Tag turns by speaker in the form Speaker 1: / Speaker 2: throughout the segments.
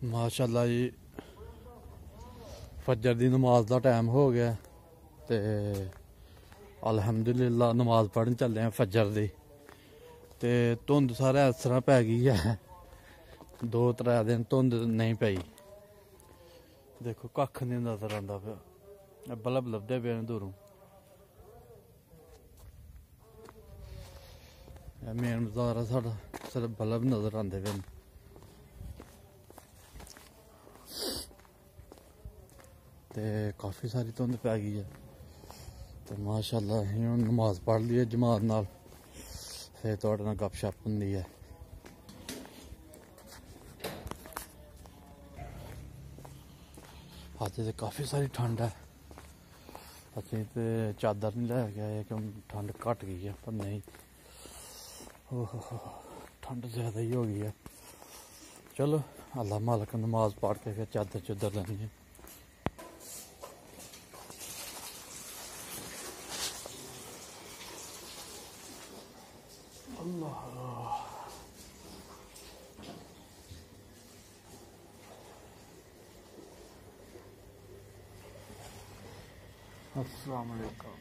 Speaker 1: माशाअल्लाह जी फजर दी नमाज का टाइम हो गया ते अल्हम्दुलिल्लाह नमाज पढ़न चले हैं फजर दी। ते धुंध सारे इस तरह पै गई है, 2-3 दिन धुंध नहीं पई। देखो कख नहीं नजर आंदा पिया, बल्ब लभदे पे दूरों। मेन बाजार है साढ़ा, सिर्फ बल्ब नजर आंदे पे। ते काफ़ी सारी धुंध पै गई है। तो माशाअल्लाह हम नमाज पढ़ ली है जमात नाल, फिर थोड़े नाल गपशप होंदी है। अज तो काफ़ी सारी ठंड है। असें तो चादर नहीं लैके आए कि ठंड घट गई है, पर नहीं, ठंड ज़्यादा ही हो गई है। चलो अल्लाह मालिक नमाज पढ़ के फिर चादर चुदर लेनी है। अल्लाह अस्सलाम वालेकुम।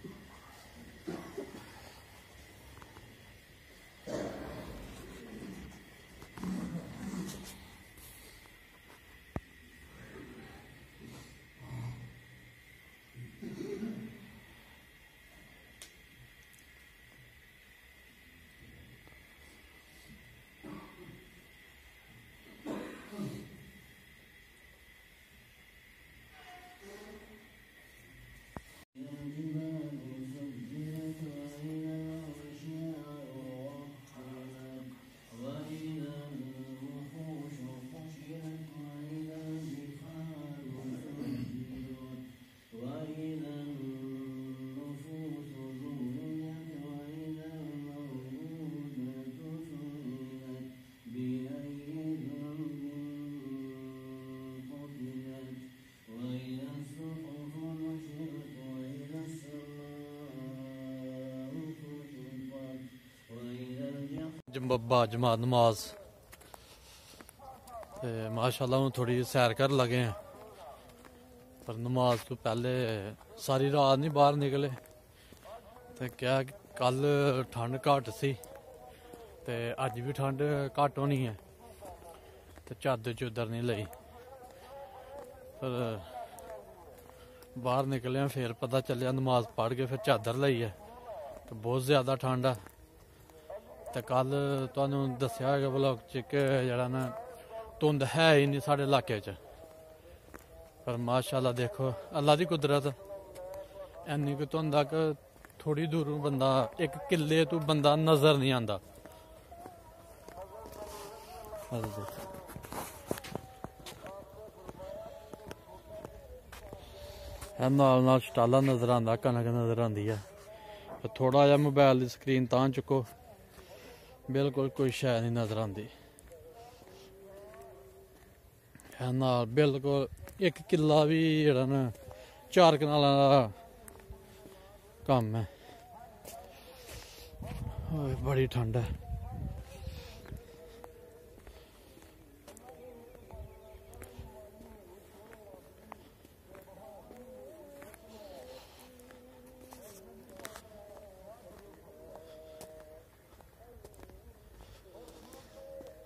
Speaker 1: जमात नमाज माशाअल्लाह हूँ थोड़ी सैर कर लगे हैं, पर नमाज तो पहले सारी रात नहीं बाहर निकले। तो क्या कल ठंड घट सी ते अज भी ठंड घट होनी है, तो चादर चुदर नहीं लई, पर बाहर निकले फिर पता चलिया नमाज पढ़ के फिर चादर लई है। तो बहुत ज़्यादा ठंड है। तो कल तुहानू दस्या है ब्लॉग च कि जड़ा ना धुंध है ही नहीं साढ़े इलाके च, पर माशाअल्लाह देखो अल्लाह दी कुदरत, इन्नी कि धुंध आ कि थोड़ी दूरों बंदा 1 किले तो बंदा नजर नहीं आता। नाल शटाला नजर आता, कनक नजर आती है। थोड़ा जा मोबाइल की स्क्रीन तां चुको, बिल्कुल कोई शै नहीं नजर आती है। नाल बिल्कुल 1 किला भी जेड़ा ना 4 कनालां दा कम है। बड़ी ठंड है।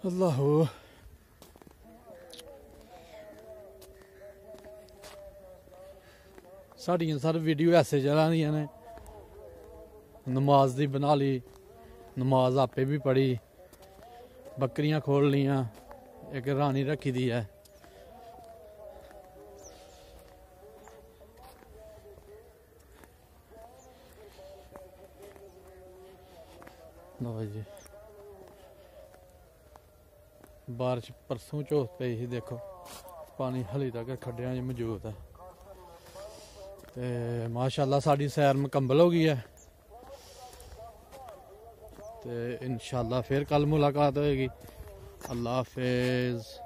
Speaker 1: अल्लाह साड़ियां सर वीडियो ऐसे चला दियां ने, नमाज दी बना ली, नमाज आपे भी पढ़ी, बकरियां खोल लियां, एक रानी रखी दी है। जी बारिश परसों चौथ पई ही, देखो पानी हली तक खड्डियां च मौजूद है। ते माशाअल्लाह साड़ी सैर मुकम्मल हो गई है। ते इंशाअल्लाह फिर कल मुलाकात होएगी। अल्लाह हाफिज़।